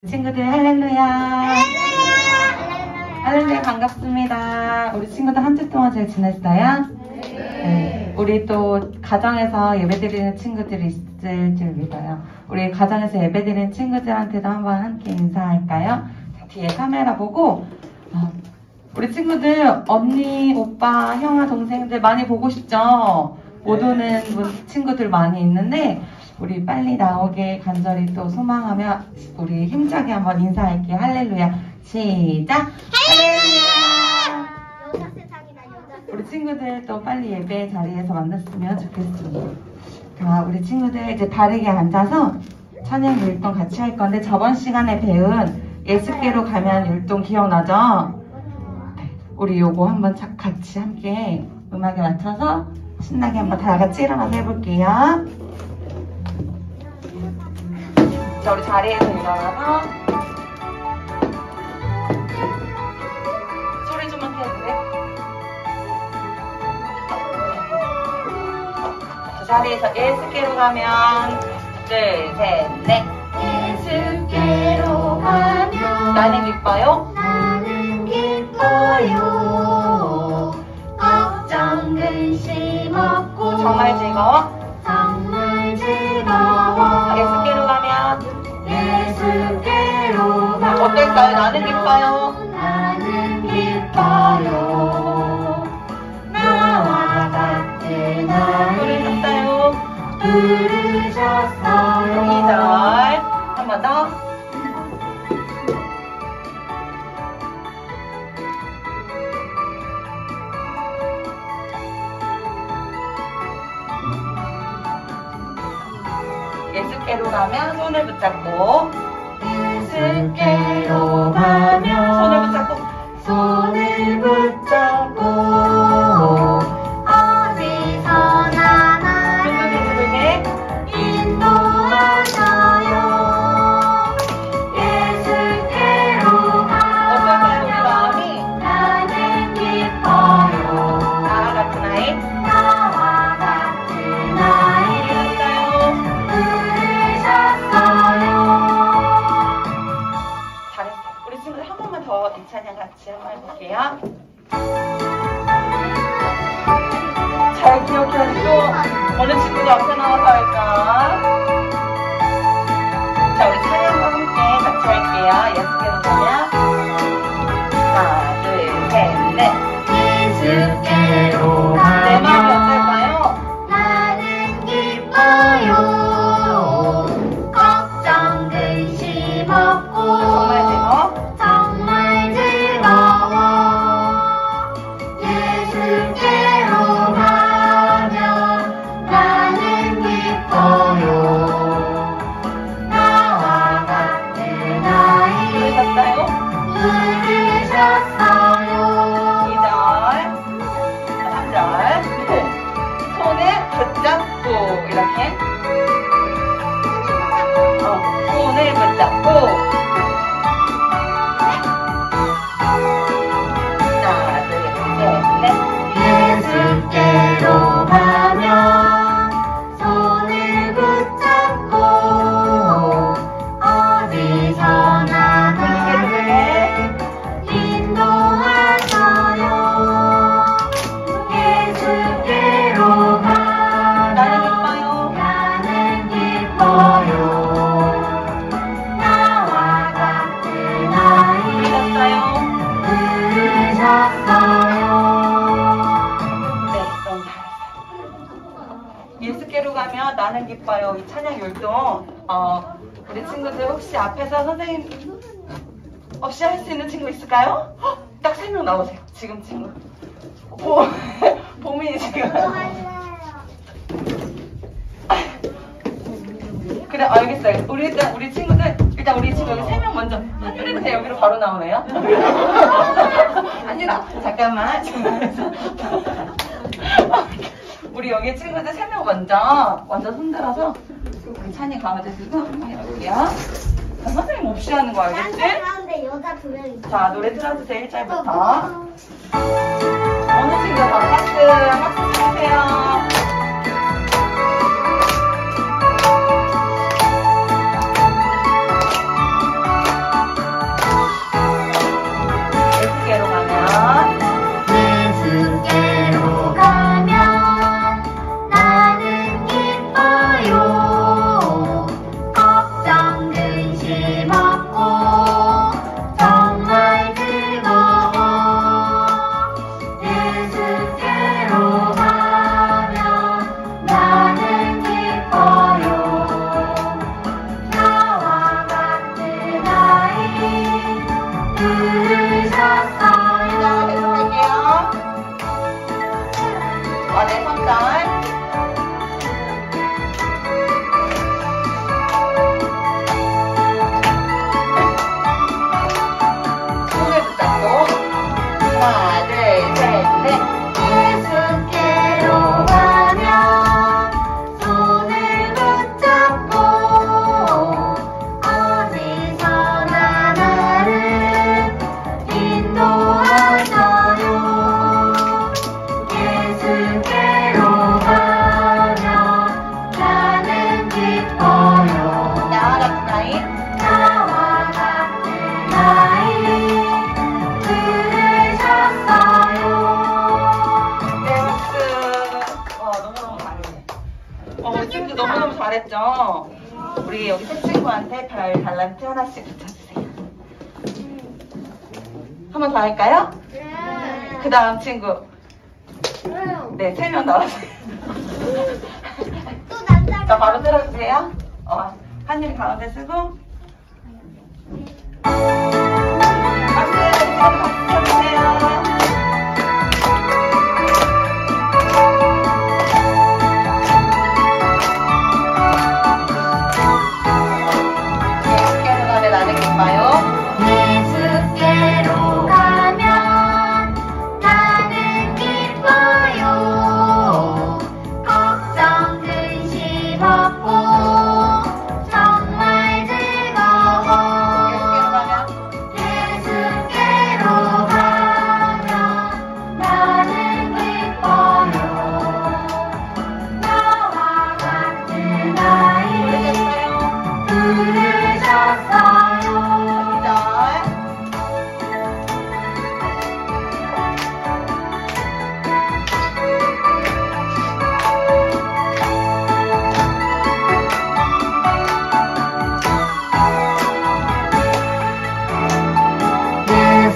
친구들 할렐루야. 할렐루야 반갑습니다. 우리 친구들 한 주 동안 잘 지냈어요? 네. 우리 또 가정에서 예배드리는 친구들이 있을 줄 믿어요. 우리 가정에서 예배드리는 친구들한테도 한번 함께 인사할까요? 뒤에 카메라 보고 우리 친구들 언니, 오빠, 형아, 동생들 많이 보고 싶죠? 못 오는 친구들 많이 있는데 우리 빨리 나오게 간절히 또 소망하며 우리 힘차게 한번 인사할게요. 할렐루야. 시작! 할렐루야! 우리 친구들 또 빨리 예배 자리에서 만났으면 좋겠습니다. 자, 우리 친구들 이제 바르게 앉아서 찬양 율동 같이 할 건데 저번 시간에 배운 예수께로 가면 율동 기억나죠? 네, 우리 요거 한번 같이 함께 음악에 맞춰서 신나게 한번 다 같이 일어나서 해볼게요. 자, 우리 자리에서 일어나서 소리 좀만 해도 돼? 자, 자리에서 예수께로 가면 둘, 셋, 넷. 예수께로 가면 나는 기뻐요? 나는 기뻐요. 걱정 근심 없고 정말 즐거워? 정말 즐거워. 예수께로 가면 예수께로 가면 어떨까요? 나는 기뻐요. 나는 기뻐요. 나와 같은 아이 부르셨어요. 2절 한 번 더. 예수께로 가면 손을 붙잡고 예수께로 가면 손을 붙잡고 손을 붙잡고 어디서나 나를 두들게 인도하셔요. 예수께로 어떨까요? 우리 마음이 나는 기뻐요. 나와 같은 아이 나와 같은 아이 부르셨어요. 잘했어. 우리 친구들 한 번만 더 이 찬양 같이 한번 해볼게요. 잘 기억해야지. 또 어느 친구가 앞에 나와서 할까? 자, 우리 찬양과 함께 같이 할게요. 예수께로 가면 하나, 둘, 셋, 넷. 예수께로 내 마음이 가면 어떨까요? 나는 기뻐요. 걱정 근심 없고 정말 즐거워? 정말 즐거워. 예수께로 가면 나는 기뻐요. 나와 같은 아이 부르셨어요? 부르셨어요. 2절, 3절. 손을 붙잡고 이렇게 손을 붙잡고 하나, 둘, 셋, 넷. 예수께로 가면 손을 붙잡고 어디서나 나를 인도하셔요. 예수께로 나는 가면 기뻐요. 나는 기뻐요. 나와 같은 아이 부르셨어요? 부르셨어요. 네, 너무 잘했어요. 예수께로 가면 나는 기뻐요. 이 찬양 율동 우리 친구들 혹시 앞에서 선생님 없이 할 수 있는 친구 있을까요? 딱 3명 나오세요. 지금 친구. 보민이 지금. 그래, 알겠어요. 우리 친구들 일단 우리 친구 여기 3명 먼저. 한율이한테 여기로 바로 나오네요. 아니라 잠깐만. 우리 여기 친구들 3명 먼저 손들어서 우리 찬이 가와주시고 한번 해볼게요. 자, 선생님 없이 하는 거 알겠지? 그런데 여자 2명 있어. 자, 노래 틀어주세요. 1절부터. 어느 친구가 박수 쳐주세요. 우리 여기 세 친구한테 별 달란트 하나씩 붙여주세요. 한 번 더 할까요? 그 다음 친구. 네, 3명 나왔어요. 또 남자. 자, 바로 들어주세요. 한율이 가운데 쓰고. 박수 쳐주세요. 예수께로 가면 나는 기뻐요. 예수께로 가면 나는 기뻐요. 걱정 근심 없고 정말 즐거워. 예수께로 가면 나는 기뻐요. 나와 같은 아이 부르셨어요.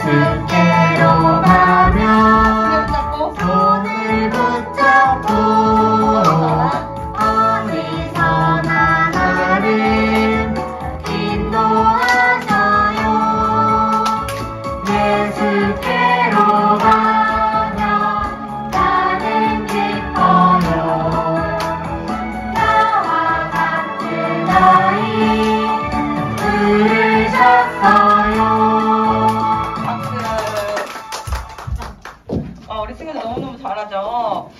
예수께로 가면 손을 붙잡고 어디서나 나를 인도하셔요. 예수께로 가면 나는 기뻐요. 나와 같은 아이 부르셨어요. 우리 친구들 너무너무 잘하죠?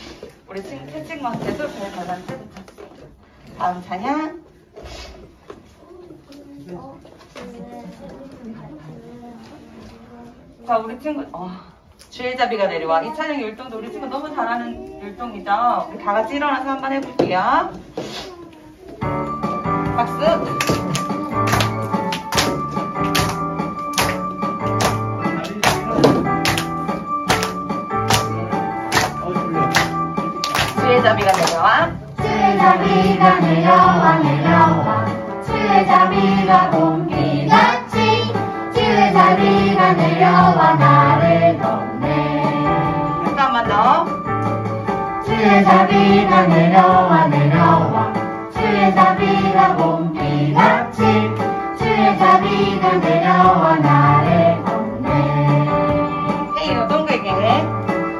우리 세 친구한테도 별 달란트 붙였어요. 다음 찬양. 자, 우리 친구, 주의 자비가 내려와. 이 찬양 율동도 우리 친구 너무 잘하는 율동이죠? 우리 다 같이 일어나서 한번 해볼게요. 박수. 주의 자비가 내려와. 주의 자비가 내려와 내려와 주의 자비가 공기같이 주의 자비가 내려와 나를 덮네. 한 번 더. 주의 자비가 내려와 내려와 주의 자비가 공기같이 주의 자비가 내려와 나를 덮네. 헤이요, 동그게.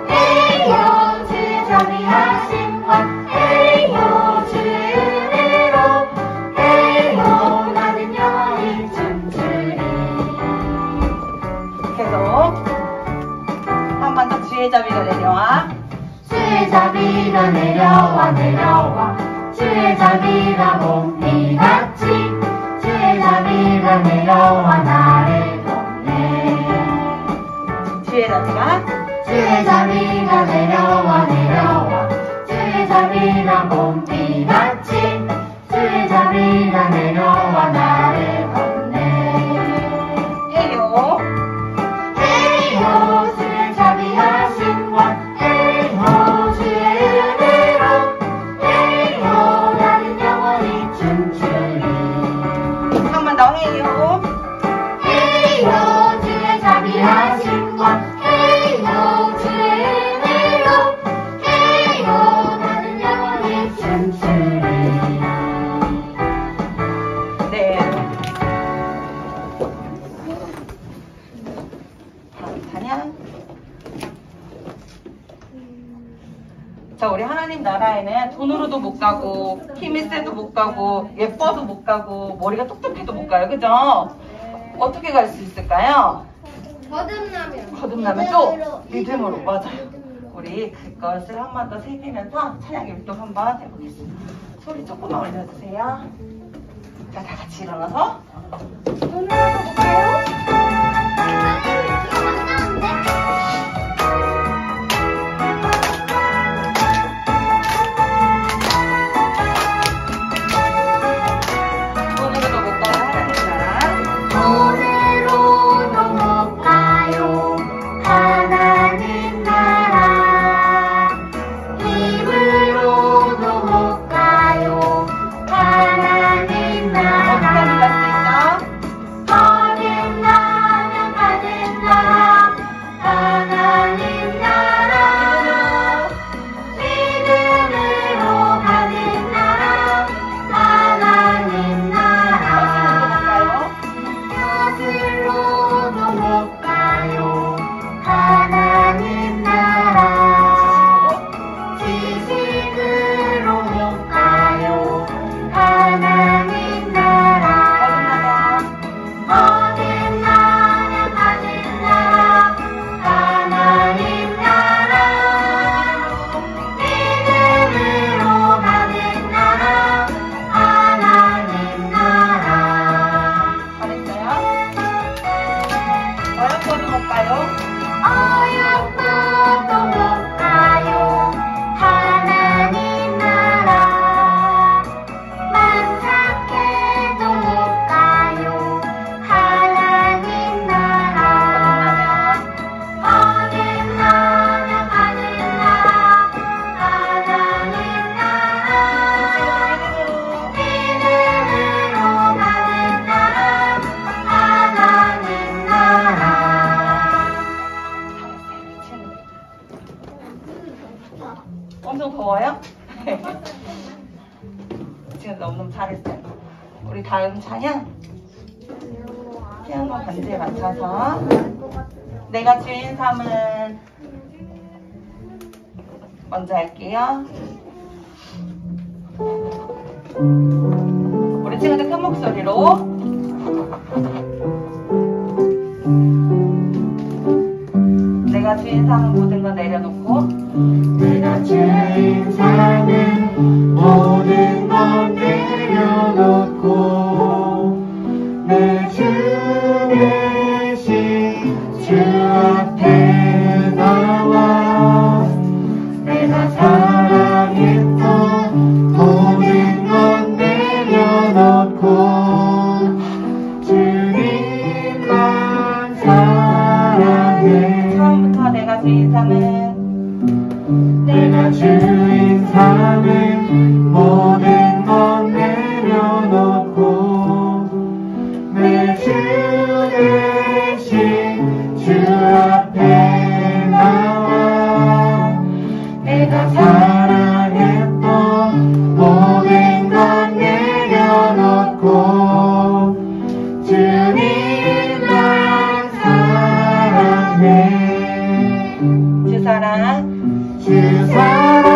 에이요 주의 자비하심과 에이요 주의 은혜로 에이요 나는 영원히 춤추리. 계속. 한 번 더 주의 자비가 내려와. 주의 자비가 내려와 내려와 주의 자비가 봄비같이 주의 자비가 내려와 나를 덮네. 주의 자비가. 주의 자비가 내려와 내려와 주의 자비가 봄비같이 주의 자비가 내려와 나를 덮네. 헤이요. 에이호 주의 자비하심과 에이호 주의 은혜로 에이호 나는 영원히 춤추리. 한 번 더 헤이요. 에이호 주의 자비하심과 에이호 주의 은혜로 에이호 나는 영원히 춤추리. 네. 다음 찬양. 자, 우리 하나님 나라에는 돈으로도 못 가고 힘이 세도 못 가고 예뻐도 못 가고 머리가 똑똑해도 못 가요. 그죠? 어떻게 갈 수 있을까요? 거듭나면 또 믿음으로. 맞아요. 우리 그것을 한 번 더 새기면서 찬양 율동 한번 해보겠습니다. 소리 조금만 올려주세요. 자, 다 같이 일어나서 돈으로 볼까요? 돈으로도 못 가는 하나님 나라. 돈으로도 못 가요 하나님 나라. 힘으로도 못 가요 하나님 나라. 찬양 피아노 반주에 맞춰서 내가 주인 삼은 먼저 할게요. 우리 친구들 큰 목소리로 내가 주인 삼은 모든 걸 내려놓고 내가 주인 삼은 모든 건 내려놓고 내 주 대신 주 앞에 나와 내가 사랑했던 모든 건 내려놓고 주님만 사랑해. 처음부터 내가 주인 삼은 내가 주인 삼은 모든 건 내려놓고 내 주 대신 주 앞에 나와 내가 사랑했던 모든 건 내려놓고 주님만 사랑해. 주 사랑 주 사랑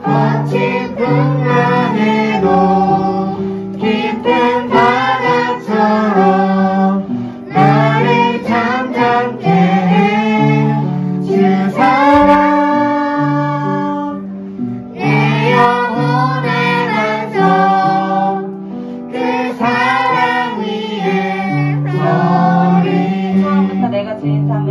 거친 풍랑에도 깊은 바다처럼 나를 잠잠케 해. 주 사랑 내 영혼의 반석 그 사랑 위에 서리. 처음부터 내가 주인 삼은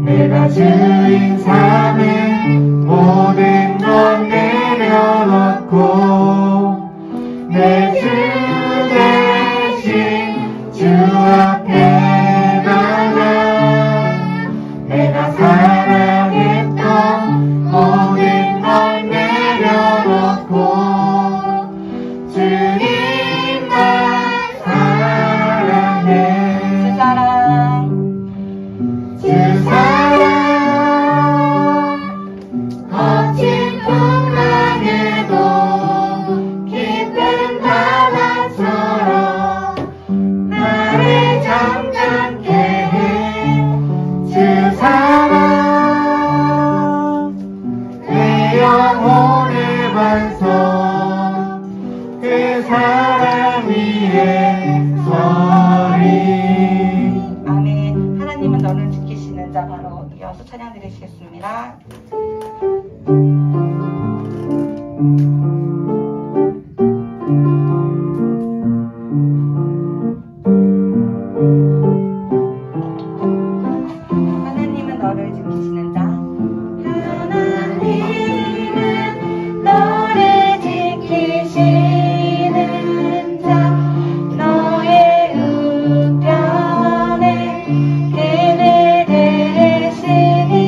내가 주인 삼은 모든 건 내려놓고 내 주 대신 주 앞에 나가 내가 사랑했던 모든 건 내려놓고 주님만 사랑해. 주 사랑 주 사랑 거친 풍랑에도 깊은 바다처럼 나를 잠잠케 해. 주 사랑 내 영혼의 반석 그 사랑 위에 서리. 아멘. 하나님은 너를 지키시는 자. 바로 이어서 찬양 드리시겠습니다. 하나님은 너를 지키시는 자. 하나님은 너를 지키시는 자 너의 우편에 그늘 대시니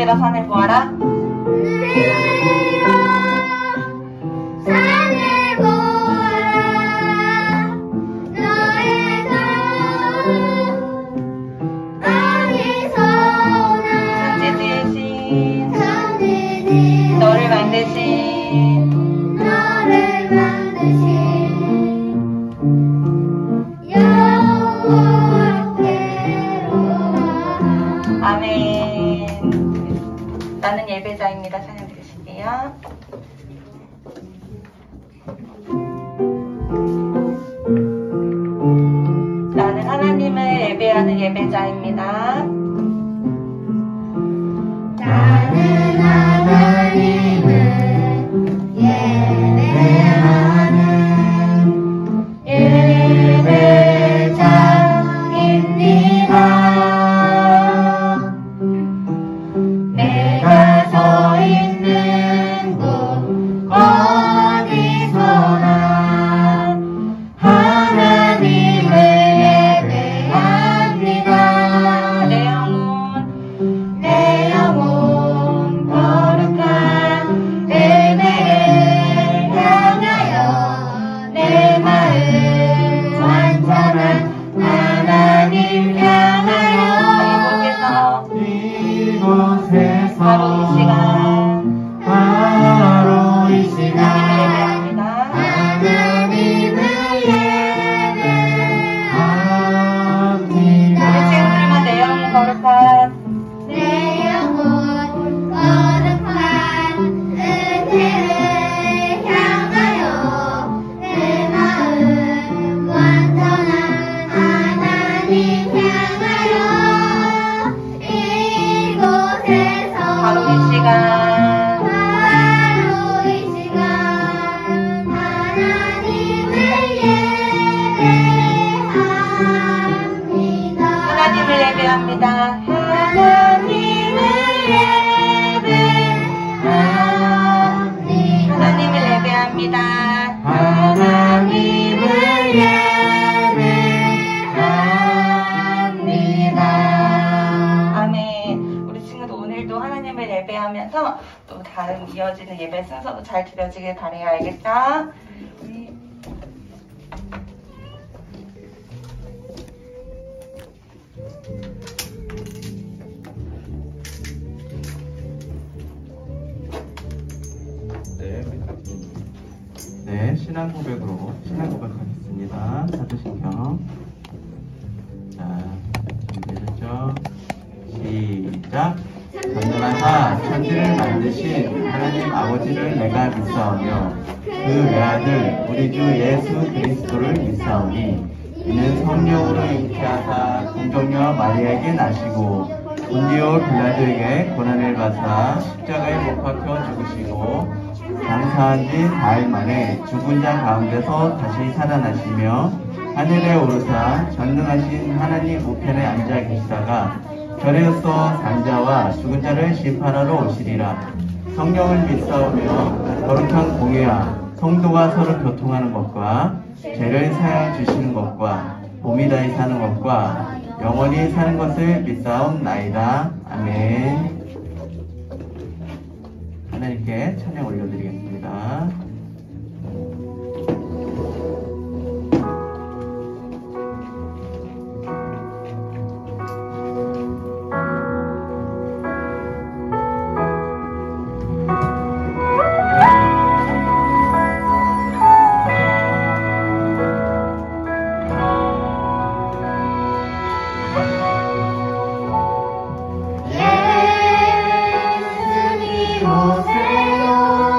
하늘들아 산을 보아라. 산을 보아라. 너의 어디서나 천지 지으신 너를 만드신 아멘. 나는 예배자입니다. 찬양 드리실게요. 나는 하나님을 예배하는 예배자입니다. 나는 하나님을 예배하는 예배자입니다. 내가 서 있는 곳 어디서나 하나님을 예배합니다. 내 영혼 거룩한 예배를 향하여 내 마음 완전한 하나님 향하여 이곳에서 바로 이 시간 하나님을 예배합니다. 내 영혼 거룩한 내 영혼 거룩한 은혜를 향하여 내 마음 완전한 하나님 향하여 이곳에서 바로 이 시간 하나님을 예배합니다. 하나님을 예배합니다. 하나님을 예배합니다. 하나님을 예배합니다. 하나님을 예배합니다. 아멘. 우리 친구도 오늘도 하나님을 예배하면서 또 다른 이어지는 예배 순서도 잘 드려지길 바라요. 알겠죠? 네, 신앙 고백으로 신앙 고백하겠습니다. 사도신경. 자, 준비되셨죠? 시작. 전능하사 천지를 만드신 하나님 아버지를 내가 믿사오며 그 외아들 우리 주 예수 그리스도를 믿사오니 이는 성령으로 잉태하사 동정녀 마리아에게 나시고 본디오 빌라도에게 고난을 받아 십자가에 못 박혀 죽으시고 장사한 지 4일 만에 죽은 자 가운데서 다시 살아나시며 하늘에 오르사 전능하신 하나님 우편에 앉아 계시다가 결에서 산자와 죽은 자를 심판하러 오시리라. 성령을 믿사오며 거룩한 공회와 성도가 서로 교통하는 것과 죄를 사하여 주시는 것과 봄이 다히 사는 것과 영원히 사는 것을 믿사옵나이다. 아멘. 하나님께 찬양 올려드리겠습니다. 예수님 오세요.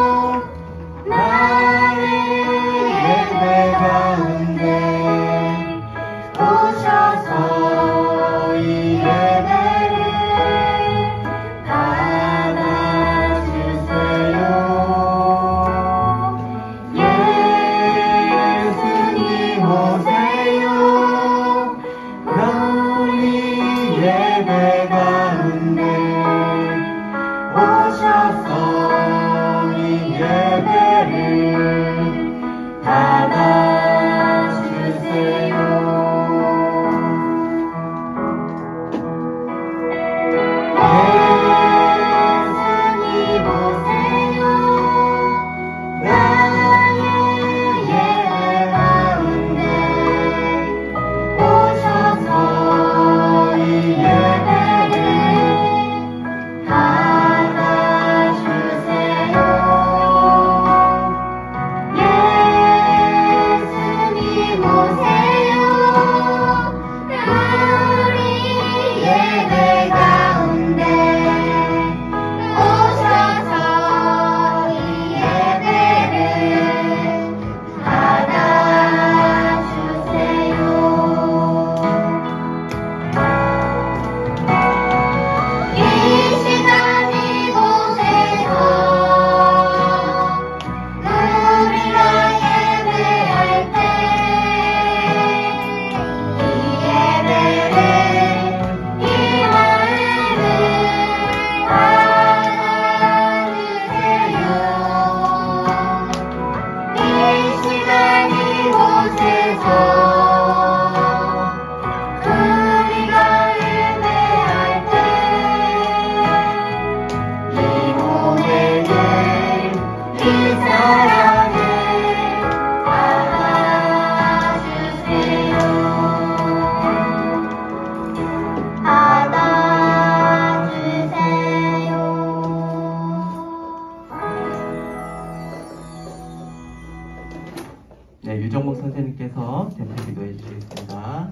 위해서 대표 기도해 주시겠습니다.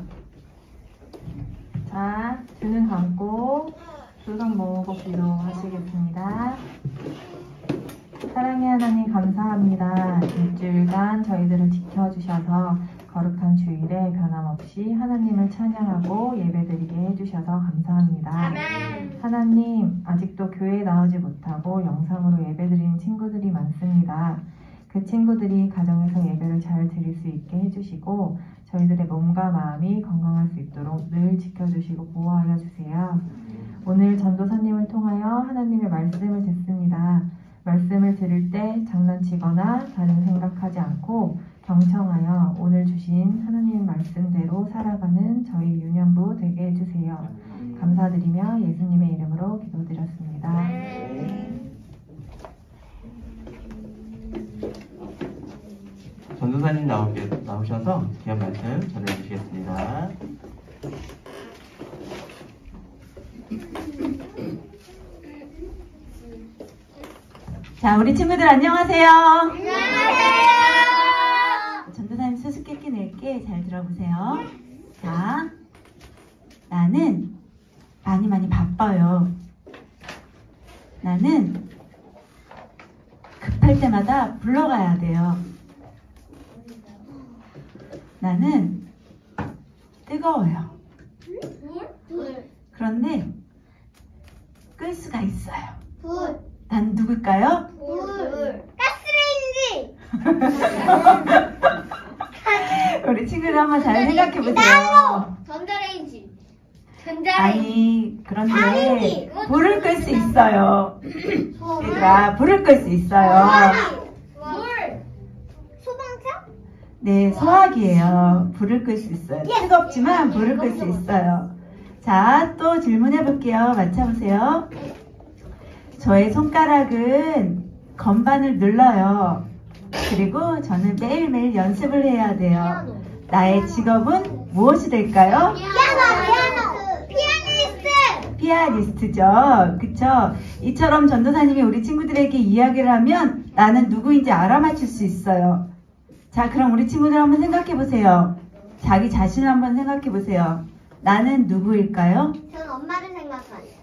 자, 두 눈 감고 두 손 모으고 기도하시겠습니다. 사랑의 하나님 감사합니다. 일주일간 저희들을 지켜주셔서 거룩한 주일에 변함없이 하나님을 찬양하고 예배드리게 해주셔서 감사합니다. 아멘. 하나님, 아직도 교회에 나오지 못하고 영상으로 예배드리는 친구들이 많습니다. 그 친구들이 가정에서 예배를 잘 드릴 수 있게 해주시고 저희들의 몸과 마음이 건강할 수 있도록 늘 지켜주시고 보호하여 주세요. 오늘 전도사님을 통하여 하나님의 말씀을 듣습니다. 말씀을 들을 때 장난치거나 다른 생각하지 않고 경청하여 오늘 주신 하나님의 말씀대로 살아가는 저희 유년부 되게 해주세요. 감사드리며 예수님의 이름으로 기도드렸습니다. 전도사님 나오셔서 귀한 말씀 전해주시겠습니다. 자, 우리 친구들 안녕하세요. 안녕하세요. 전도사님 수수께끼 낼게 잘 들어보세요. 자, 나는 많이 바빠요. 나는 급할 때마다 불러가야 돼요. 나는 뜨거워요. 불. 그런데 끌 수가 있어요. 불. 난 누굴까요? 불. 가스레인지. 우리 친구들 한번 잘 생각해 보세요. 난로. 전자레인지. 전자레인지. 아니, 그런데 자동이. 불을 끌 수 있어요. 불. 얘들아, 불을 끌 수 있어요. 불. 소방차? 네, 소화기예요. 불을 끌 수 있어요. 뜨겁지만 불을 끌 수 있어요. 자, 또 질문해 볼게요. 맞춰보세요. 저의 손가락은 건반을 눌러요. 그리고 저는 매일매일 연습을 해야 돼요. 나의 직업은 무엇이 될까요? 피아노. 피아니스트. 피아니스트죠. 그쵸? 이처럼 전도사님이 우리 친구들에게 이야기를 하면 나는 누구인지 알아맞힐 수 있어요. 자, 그럼 우리 친구들 한번 생각해 보세요. 자기 자신을 한번 생각해 보세요. 나는 누구일까요? 저는 엄마를 생각하네요.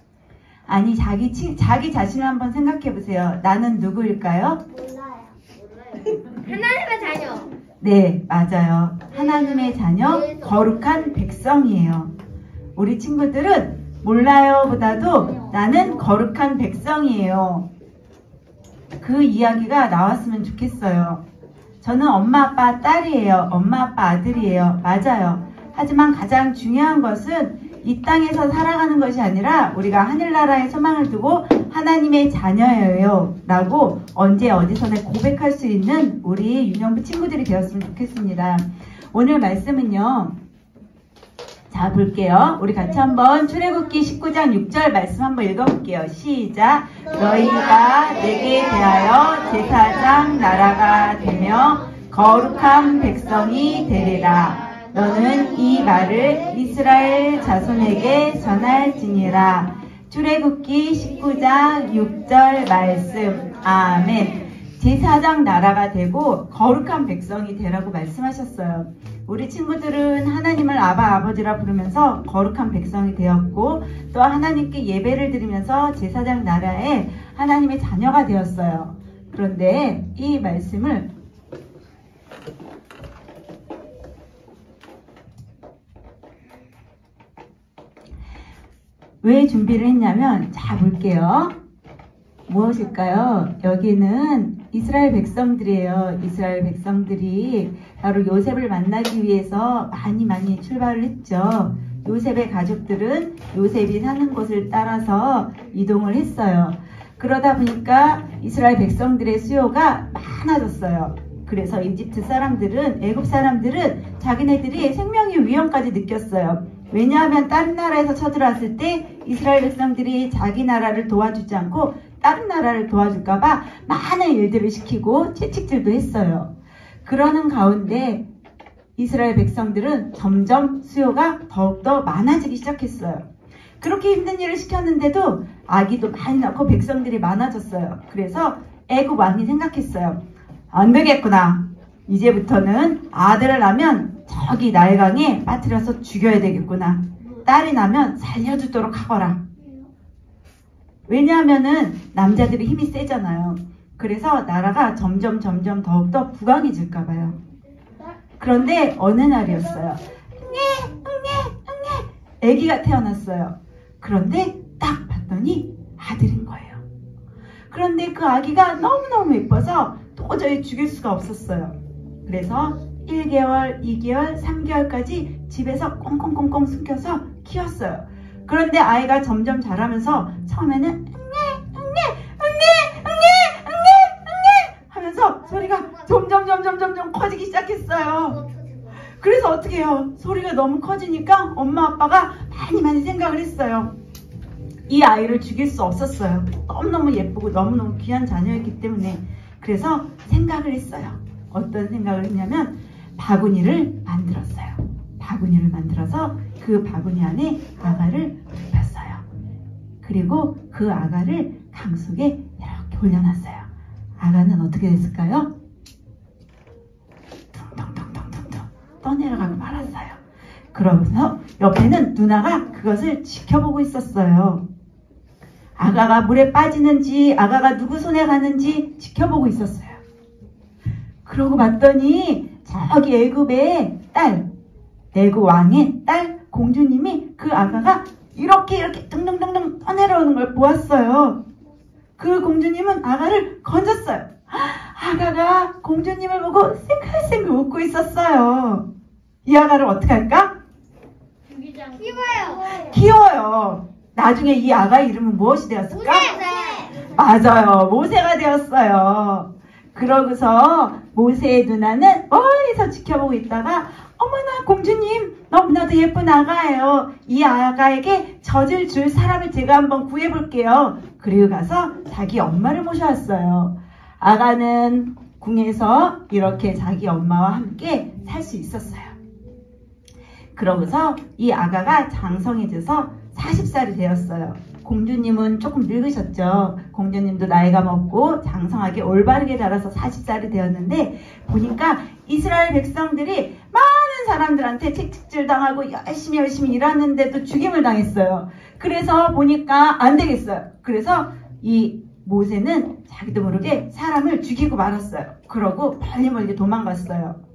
아니, 자기 자신을 한번 생각해 보세요. 나는 누구일까요? 몰라요. 하나님의 자녀. 네, 맞아요. 하나님의 자녀, 거룩한 백성이에요. 우리 친구들은 몰라요 보다도 나는 거룩한 백성이에요. 그 이야기가 나왔으면 좋겠어요. 저는 엄마 아빠 딸이에요. 엄마 아빠 아들이에요. 맞아요. 하지만 가장 중요한 것은 이 땅에서 살아가는 것이 아니라 우리가 하늘나라에 소망을 두고 하나님의 자녀예요 라고 언제 어디서나 고백할 수 있는 우리 유년부 친구들이 되었으면 좋겠습니다. 오늘 말씀은요, 자 볼게요. 우리 같이 한번 출애굽기 19장 6절 말씀 한번 읽어볼게요. 시작. 너희가 내게 대하여 제사장 나라가 되며 거룩한 백성이 되리라. 너는 이 말을 이스라엘 자손에게 전할지니라. 출애굽기 19장 6절 말씀. 아멘. 제사장 나라가 되고 거룩한 백성이 되라고 말씀하셨어요. 우리 친구들은 하나님을 아바 아버지라 부르면서 거룩한 백성이 되었고 또 하나님께 예배를 드리면서 제사장 나라에 하나님의 자녀가 되었어요. 그런데 이 말씀을 왜 준비를 했냐면, 자 볼게요. 무엇일까요? 여기는 이스라엘 백성들이에요. 이스라엘 백성들이 바로 요셉을 만나기 위해서 많이 출발을 했죠. 요셉의 가족들은 요셉이 사는 곳을 따라서 이동을 했어요. 그러다 보니까 이스라엘 백성들의 수요가 많아졌어요. 그래서 이집트 사람들은, 애굽 사람들은 자기네들이 생명의 위험까지 느꼈어요. 왜냐하면 다른 나라에서 쳐들어왔을 때 이스라엘 백성들이 자기 나라를 도와주지 않고 다른 나라를 도와줄까봐 많은 일들을 시키고 채찍질도 했어요. 그러는 가운데 이스라엘 백성들은 점점 수요가 더욱더 많아지기 시작했어요. 그렇게 힘든 일을 시켰는데도 아기도 많이 낳고 백성들이 많아졌어요. 그래서 애굽 왕이 생각했어요. 안 되겠구나. 이제부터는 아들을 낳으면 저기 나일강에 빠뜨려서 죽여야 되겠구나. 딸이 나면 살려주도록 하거라. 왜냐하면은 남자들이 힘이 세잖아요. 그래서 나라가 점점 더욱더 부강해질까 봐요. 그런데 어느 날이었어요. 아기가 태어났어요. 그런데 딱 봤더니 아들인 거예요. 그런데 그 아기가 너무너무 예뻐서 도저히 죽일 수가 없었어요. 그래서 1개월, 2개월, 3개월까지 집에서 꽁꽁꽁꽁 숨겨서 키웠어요. 그런데 아이가 점점 자라면서 처음에는 하면서 소리가 점점 커지기 시작했어요. 그래서 어떻게 해요? 소리가 너무 커지니까 엄마 아빠가 많이 생각을 했어요. 이 아이를 죽일 수 없었어요. 너무너무 예쁘고 너무너무 귀한 자녀였기 때문에. 그래서 생각을 했어요. 어떤 생각을 했냐면 바구니를 만들었어요. 바구니를 만들어서 그 바구니 안에 아가를 눕혔어요. 그리고 그 아가를 강 속에 이렇게 올려놨어요. 아가는 어떻게 됐을까요? 퉁퉁퉁퉁퉁퉁 떠내려가고 말았어요. 그러면서 옆에는 누나가 그것을 지켜보고 있었어요. 아가가 물에 빠지는지 아가가 누구 손에 가는지 지켜보고 있었어요. 그러고 봤더니 저기 애굽의 딸, 애굽 왕의 딸 공주님이 그 아가가 이렇게 둥둥둥둥 떠내려오는 걸 보았어요. 그 공주님은 아가를 건졌어요. 아가가 공주님을 보고 생글생글 웃고 있었어요. 이 아가를 어떻게 할까? 키워요. 나중에 이 아가의 이름은 무엇이 되었을까? 맞아요. 모세가 되었어요. 그러고서 모세의 누나는 멀리서 지켜보고 있다가 어머나 공주님 너무나도 예쁜 아가예요. 이 아가에게 젖을 줄 사람을 제가 한번 구해볼게요. 그리고 가서 자기 엄마를 모셔왔어요. 아가는 궁에서 이렇게 자기 엄마와 함께 살 수 있었어요. 그러고서 이 아가가 장성해져서 40살이 되었어요. 공주님은 조금 늙으셨죠. 공주님도 나이가 먹고 장성하게 올바르게 자라서 40살이 되었는데 보니까 이스라엘 백성들이 많은 사람들한테 채찍질 당하고 열심히 일하는데도 죽임을 당했어요. 그래서 보니까 안 되겠어요. 그래서 이 모세는 자기도 모르게 사람을 죽이고 말았어요. 그러고 멀리 도망갔어요.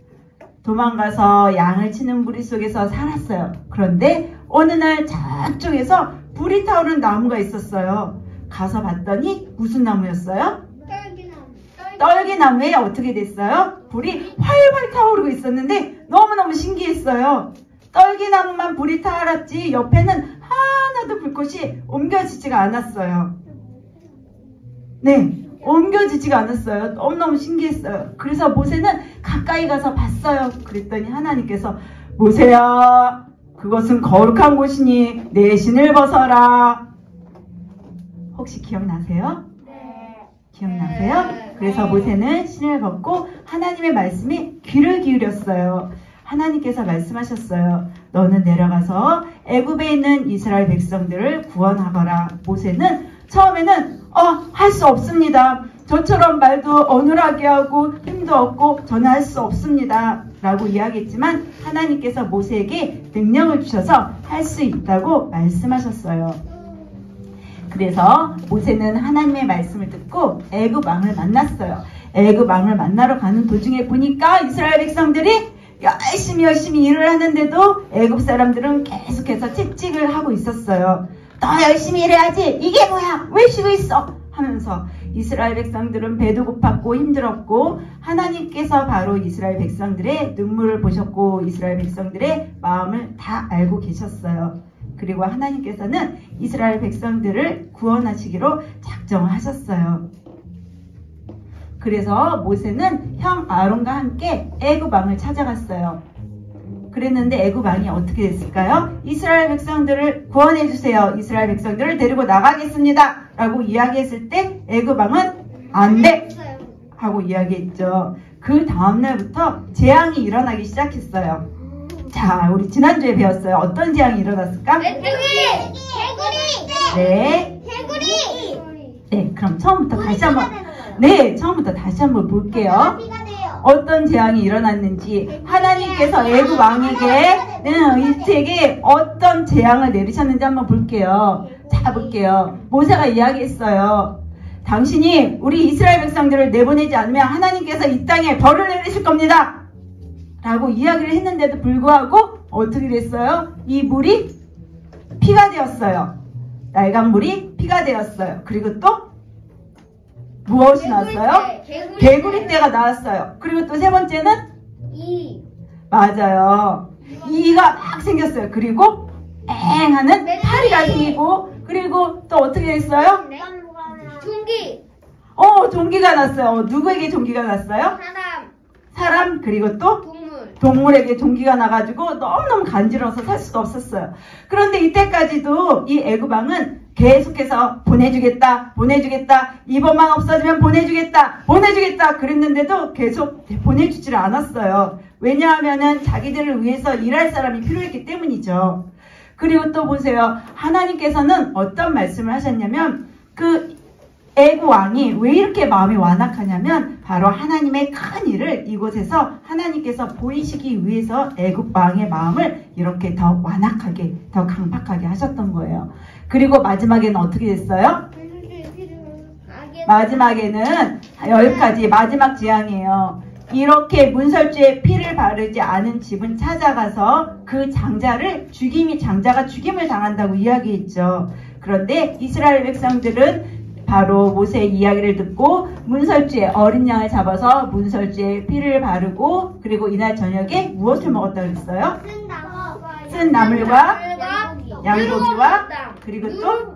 도망가서 양을 치는 무리 속에서 살았어요. 그런데 어느 날 저쪽에서 불이 타오르는 나무가 있었어요. 가서 봤더니 무슨 나무였어요? 떨기나무에 어떻게 됐어요? 불이 활활 타오르고 있었는데 너무너무 신기했어요. 떨기나무만 불이 타올랐지 옆에는 하나도 불꽃이 옮겨지지가 않았어요. 네, 옮겨지지가 않았어요. 너무너무 신기했어요. 그래서 모세는 가까이 가서 봤어요. 그랬더니 하나님께서 모세야 그것은 거룩한 곳이니 내 신을 벗어라. 혹시 기억나세요? 네. 기억나세요? 그래서 모세는 신을 벗고 하나님의 말씀에 귀를 기울였어요. 하나님께서 말씀하셨어요. 너는 내려가서 애굽에 있는 이스라엘 백성들을 구원하거라. 모세는 처음에는 할 수 없습니다. 저처럼 말도 어눌하게 하고 힘도 없고 저는 할 수 없습니다. 라고 이야기했지만 하나님께서 모세에게 능력을 주셔서 할 수 있다고 말씀하셨어요. 그래서 모세는 하나님의 말씀을 듣고 애굽 왕을 만났어요. 애굽 왕을 만나러 가는 도중에 보니까 이스라엘 백성들이 열심히 일을 하는데도 애굽 사람들은 계속해서 채찍을 하고 있었어요. 더 열심히 일해야지. 이게 뭐야? 왜 쉬고 있어? 하면서 이스라엘 백성들은 배도 고팠고 힘들었고 하나님께서 바로 이스라엘 백성들의 눈물을 보셨고 이스라엘 백성들의 마음을 다 알고 계셨어요. 그리고 하나님께서는 이스라엘 백성들을 구원하시기로 작정하셨어요. 그래서 모세는 형 아론과 함께 애굽 왕을 찾아갔어요. 그랬는데 애굽 왕이 어떻게 됐을까요? 이스라엘 백성들을 구원해 주세요. 이스라엘 백성들을 데리고 나가겠습니다. 라고 이야기했을 때 애굽 왕은 안 돼! 하고 이야기했죠. 그 다음날부터 재앙이 일어나기 시작했어요. 자, 우리 지난주에 배웠어요. 어떤 재앙이 일어났을까? 개구리! 네. 개구리! 네, 그럼 처음부터 다시 한번 볼게요. 어떤 재앙이 일어났는지, 하나님께서 애굽 왕에게 이스라엘에게 어떤 재앙을 내리셨는지 한번 볼게요. 자, 볼게요. 모세가 이야기했어요. 당신이 우리 이스라엘 백성들을 내보내지 않으면 하나님께서 이 땅에 벌을 내리실 겁니다 라고 이야기를 했는데도 불구하고 어떻게 됐어요? 이 물이 피가 되었어요. 날강물이 피가 되었어요. 그리고 또 무엇이 나왔어요? 개구리떼가 나왔어요. 그리고 또 세 번째는 맞아요. 이가 막 생겼어요. 그리고 앵하는 파리가 생기고, 그리고 또 어떻게 됐어요? 종기. 종기가 났어요. 누구에게 종기가 났어요? 사람, 그리고 또 동물에게 종기가 나가지고 너무너무 간지러워서 살 수가 없었어요. 그런데 이때까지도 이 애굽 왕은 계속해서 보내주겠다 이번만 없어지면 보내주겠다 그랬는데도 계속 보내주지를 않았어요. 왜냐하면은 자기들을 위해서 일할 사람이 필요했기 때문이죠. 그리고 또 보세요. 하나님께서는 어떤 말씀을 하셨냐면, 그 애굽 왕이 왜 이렇게 마음이 완악하냐면 바로 하나님의 큰 일을 이곳에서 하나님께서 보이시기 위해서 애굽 왕의 마음을 이렇게 더 완악하게, 더 강팍하게 하셨던 거예요. 그리고 마지막에는 어떻게 됐어요? 마지막에는 10가지 마지막 재앙이에요. 이렇게 문설주에 피를 바르지 않은 집은 찾아가서 그 장자가 죽임을 당한다고 이야기했죠. 그런데 이스라엘 백성들은 바로 모세의 이야기를 듣고 문설주에 어린 양을 잡아서 문설주에 피를 바르고, 그리고 이날 저녁에 무엇을 먹었다고 했어요? 쓴 나물과 양고기와 그리고 또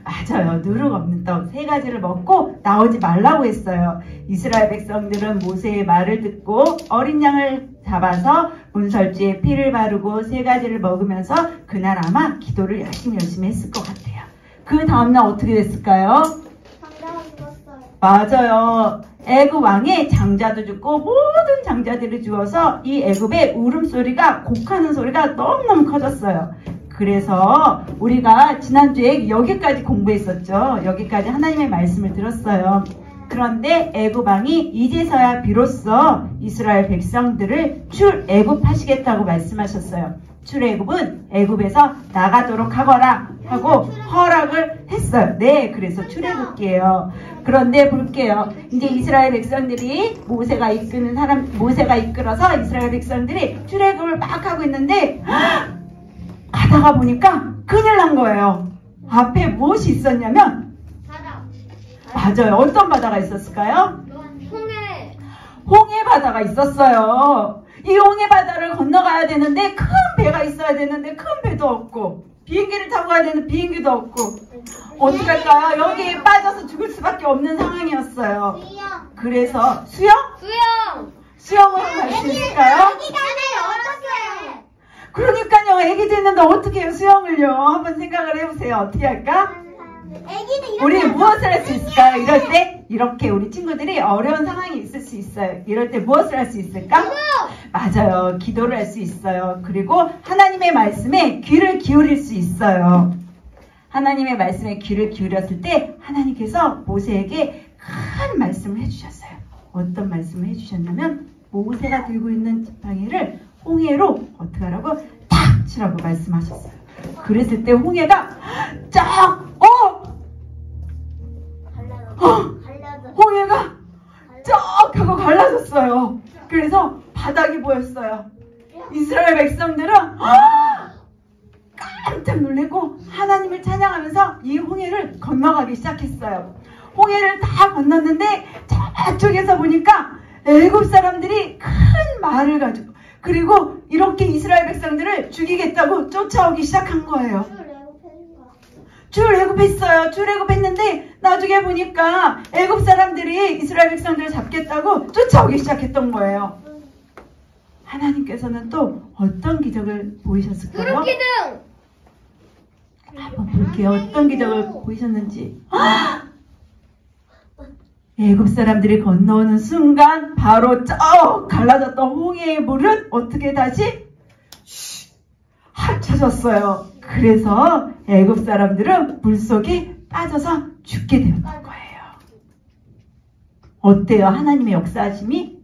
맞아요. 누룩 없는 떡 3가지를 먹고 나오지 말라고 했어요. 이스라엘 백성들은 모세의 말을 듣고 어린 양을 잡아서 문설주에 피를 바르고 3가지를 먹으면서 그날 아마 기도를 열심히 했을 것 같아요. 그 다음날 어떻게 됐을까요? 장자가 죽었어요. 맞아요. 애굽 왕의 장자도 죽고 모든 장자들이 죽어서 이 애굽의 울음소리가, 곡하는 소리가 너무너무 커졌어요. 그래서 우리가 지난주에 여기까지 공부했었죠. 여기까지 하나님의 말씀을 들었어요. 그런데 애굽 왕이 이제서야 비로소 이스라엘 백성들을 출애굽하시겠다고 말씀하셨어요. 출애굽은 애굽에서 나가도록 하거라 하고 허락을 했어요. 네, 그래서 출애굽기예요. 그런데 볼게요. 이제 이스라엘 백성들이 모세가 이끌어서 이스라엘 백성들이 출애굽을 막 하고 있는데 가다가 보니까 큰일 난 거예요. 앞에 무엇이 있었냐면 맞아요. 어떤 바다가 있었을까요? 홍해 바다가 있었어요. 이 홍해 바다를 건너가야 되는데 큰 배가 있어야 되는데 큰 배도 없고, 비행기를 타고 가야 되는데 비행기도 없고, 어떡할까요? 여기에 빠져서 죽을 수밖에 없는 상황이었어요. 그래서 수영으로 갈 수 있을까요? 그러니까요. 애기도 있는데 어떻게 해요, 수영을요? 한번 생각을 해보세요. 어떻게 할까? 우리 무엇을 할 수 있을까요? 이럴 때 이렇게 우리 친구들이 어려운 상황이 있을 수 있어요. 이럴 때 무엇을 할 수 있을까? 맞아요. 기도를 할 수 있어요. 그리고 하나님의 말씀에 귀를 기울일 수 있어요. 하나님의 말씀에 귀를 기울였을 때 하나님께서 모세에게 큰 말씀을 해주셨어요. 어떤 말씀을 해주셨냐면 모세가 들고 있는 지팡이를 홍해로 어떻게 하라고? 탁 치라고 말씀하셨어요. 그랬을 때 홍해가 홍해가 쫙 하고 갈라졌어요. 그래서 바닥이 보였어요. 이스라엘 백성들은 깜짝 놀래고 하나님을 찬양하면서 이 홍해를 건너가기 시작했어요. 홍해를 다 건넜는데 저쪽에서 보니까 애굽 사람들이 큰 말을 가지고, 그리고 이렇게 이스라엘 백성들을 죽이겠다고 쫓아오기 시작한 거예요. 출애굽했어요. 출애굽했는데 나중에 보니까 애굽 사람들이 이스라엘 백성들을 잡겠다고 쫓아오기 시작했던 거예요. 하나님께서는 또 어떤 기적을 보이셨을까요? 한번 볼게요. 어떤 기적을 보이셨는지. 애굽 사람들이 건너오는 순간 바로 갈라졌던 홍해의 물은 어떻게 다시 합쳐졌어요. 그래서 애굽 사람들은 물속에 빠져서 죽게 되었던 거예요. 어때요? 하나님의 역사하심이?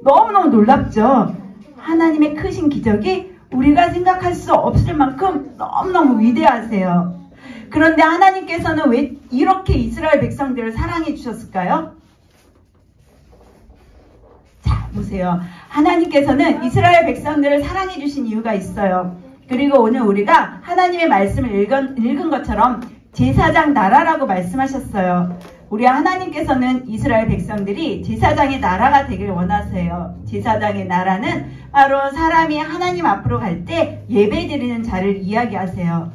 너무너무 놀랍죠? 하나님의 크신 기적이 우리가 생각할 수 없을 만큼 너무너무 위대하세요. 그런데 하나님께서는 왜 이렇게 이스라엘 백성들을 사랑해 주셨을까요? 자, 보세요. 하나님께서는 이스라엘 백성들을 사랑해 주신 이유가 있어요. 그리고 오늘 우리가 하나님의 말씀을 읽은 것처럼 제사장 나라라고 말씀하셨어요. 우리 하나님께서는 이스라엘 백성들이 제사장의 나라가 되길 원하세요. 제사장의 나라는 바로 사람이 하나님 앞으로 갈 때 예배드리는 자를 이야기하세요.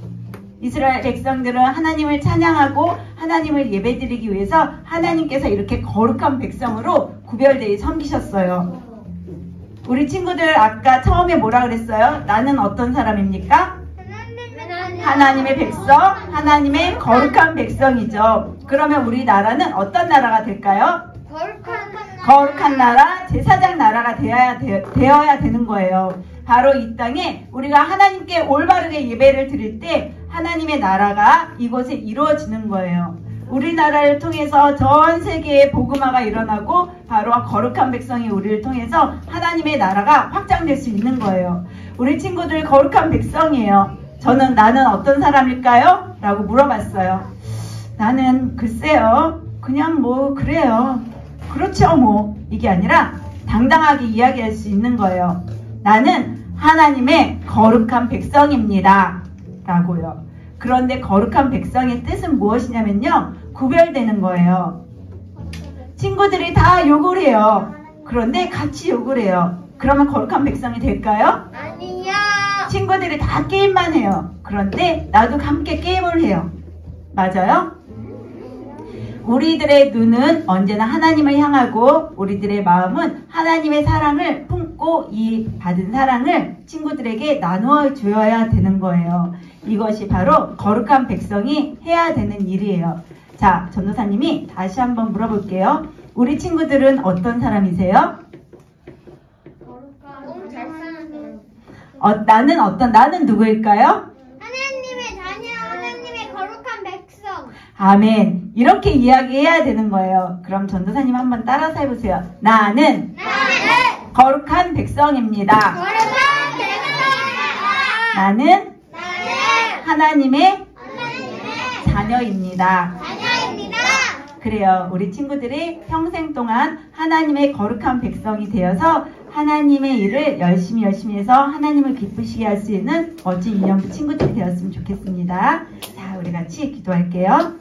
이스라엘 백성들은 하나님을 찬양하고 하나님을 예배드리기 위해서 하나님께서 이렇게 거룩한 백성으로 구별되어 섬기셨어요. 우리 친구들 아까 처음에 뭐라 그랬어요? 나는 어떤 사람입니까? 하나님의 백성, 하나님의 거룩한 백성이죠. 그러면 우리나라는 어떤 나라가 될까요? 거룩한 나라, 제사장 나라가 되어야 되는 거예요. 바로 이 땅에 우리가 하나님께 올바르게 예배를 드릴 때 하나님의 나라가 이곳에 이루어지는 거예요. 우리나라를 통해서 전 세계에 복음화가 일어나고 바로 거룩한 백성이 우리를 통해서 하나님의 나라가 확장될 수 있는 거예요. 우리 친구들 거룩한 백성이에요. 나는 어떤 사람일까요? 라고 물어봤어요. 나는 글쎄요. 그냥 뭐 그래요. 그렇죠 뭐. 이게 아니라 당당하게 이야기할 수 있는 거예요. 나는 하나님의 거룩한 백성입니다. 라고요. 그런데 거룩한 백성의 뜻은 무엇이냐면요. 구별되는 거예요. 친구들이 다 욕을 해요. 그런데 같이 욕을 해요. 그러면 거룩한 백성이 될까요? 아니요. 친구들이 다 게임만 해요. 그런데 나도 함께 게임을 해요. 맞아요? 우리들의 눈은 언제나 하나님을 향하고 우리들의 마음은 하나님의 사랑을 품고 이 받은 사랑을 친구들에게 나누어 주어야 되는 거예요. 이것이 바로 거룩한 백성이 해야 되는 일이에요. 자, 전도사님이 다시 한번 물어볼게요. 우리 친구들은 어떤 사람이세요? 나는 누구일까요? 하나님의 자녀, 하나님의 거룩한 백성. 아멘. 이렇게 이야기해야 되는 거예요. 그럼 전도사님 한번 따라서 해보세요. 나는 거룩한 백성입니다. 거룩한 백성입니다. 나는 하나님의 자녀입니다. 자녀입니다. 그래요. 우리 친구들이 평생 동안 하나님의 거룩한 백성이 되어서 하나님의 일을 열심히 해서 하나님을 기쁘시게 할 수 있는 멋진 유년부 친구들이 되었으면 좋겠습니다. 자, 우리 같이 기도할게요.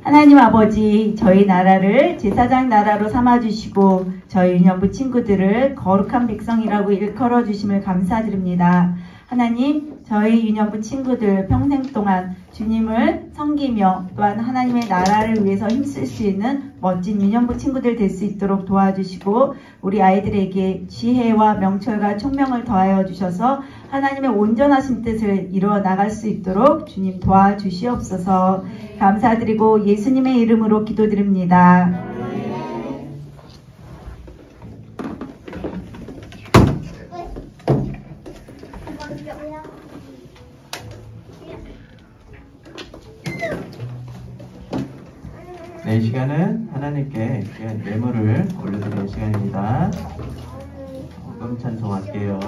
하나님 아버지, 저희 나라를 제사장 나라로 삼아주시고 저희 유년부 친구들을 거룩한 백성이라고 일컬어 주심을 감사드립니다. 하나님, 저희 유년부 친구들 평생 동안 주님을 섬기며 또한 하나님의 나라를 위해서 힘쓸 수 있는 멋진 유년부 친구들 될 수 있도록 도와주시고 우리 아이들에게 지혜와 명철과 총명을 더하여 주셔서 하나님의 온전하신 뜻을 이루어 나갈 수 있도록 주님 도와주시옵소서. 감사드리고 예수님의 이름으로 기도드립니다. 네, 이 시간은 하나님께 귀한 예물을 올려드리는 시간입니다. 헌금 찬송할게요.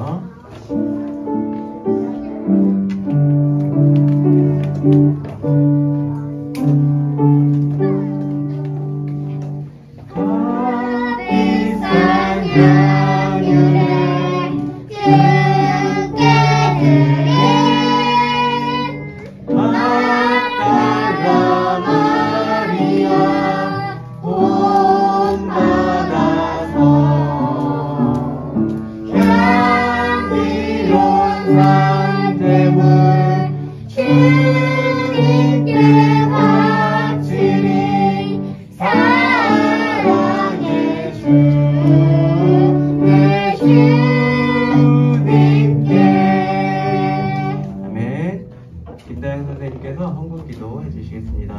김다영 선생님께서 헌금 기도 해주시겠습니다.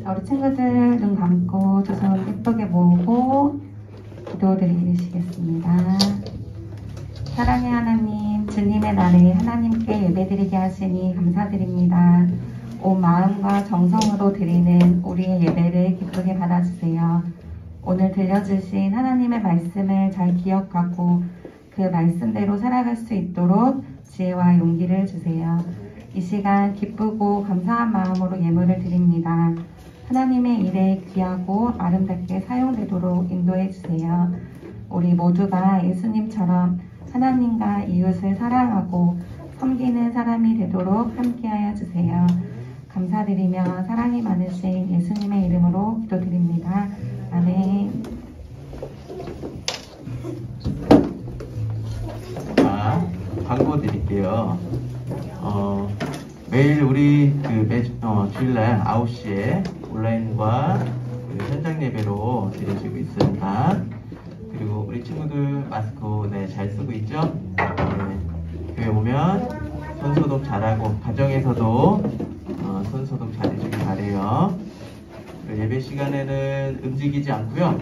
자, 우리 친구들 눈 감고 두 손 예쁘게 모으고 기도드리시겠습니다. 사랑의 하나님, 주님의 날에 하나님께 예배드리게 하시니 감사드립니다. 온 마음과 정성으로 드리는 우리의 예배를 기쁘게 받아주세요. 오늘 들려주신 하나님의 말씀을 잘 기억하고 그 말씀대로 살아갈 수 있도록 지혜와 용기를 주세요. 이 시간 기쁘고 감사한 마음으로 예물을 드립니다. 하나님의 일에 귀하고 아름답게 사용되도록 인도해 주세요. 우리 모두가 예수님처럼 하나님과 이웃을 사랑하고 섬기는 사람이 되도록 함께하여 주세요. 감사드리며 사랑이 많으신 예수님의 이름으로 기도드립니다. 아멘. 자, 광고 드릴게요. 매일 우리 주일날 9시에 온라인과 현장 예배로 드려지고 있습니다. 그리고 우리 친구들 마스크 잘 쓰고 있죠? 교회 오면 손소독 잘하고 가정에서도 손소독 잘해주길 바래요. 예배 시간에는 움직이지 않고요.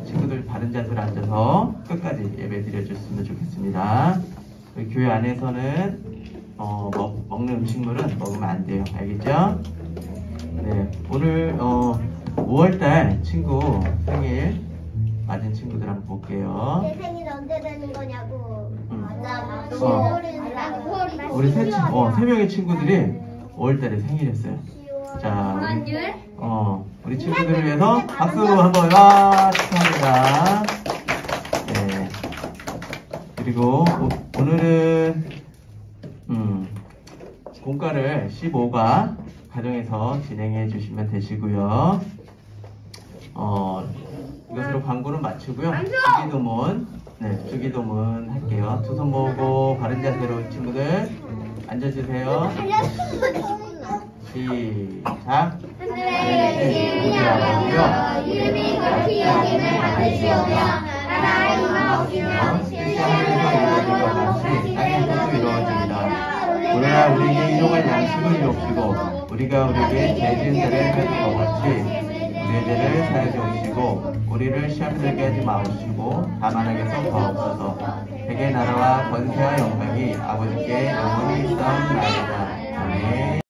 친구들 바른 자세로 앉아서 끝까지 예배 드려줬으면 좋겠습니다. 교회 안에서는 먹는 음식물은 먹으면 안 돼요. 알겠죠? 네, 오늘 5월달 친구 생일 맞은 친구들 한번 볼게요. 내 생일 언제 되는 거냐고. 맞아. 우리 세 명의 친구들이 5월달에 생일이었어요. 자, 우리 친구들을 위해서 박수 한번 축하합니다. 네. 그리고 오늘은 공과를 15가 가정에서 진행해 주시면 되시고요. 이것으로 광고는 마치고요. 주기도문 할게요. 두 손 모으고 바른 자세로 친구들 앉아주세요. 시작. 하늘의 아버지여, 이름이 거룩히 여김을 받으시오며 나라의 임하옵시며 실시하면서 이루어진 것 같이 땅에서도 이루어집니다. 오늘날 우리에게 일용할 양식을 주옵시고 우리가 우리에게 죄 지은 자를 회개하는 것 같이 우리의 죄를 사하여 주옵시고 우리를 시험에 들게 하지 마옵시고 다만 하게서 더없어서 대개 나라와 권세와 영광이 아버지께 영원히 있사옵나이다.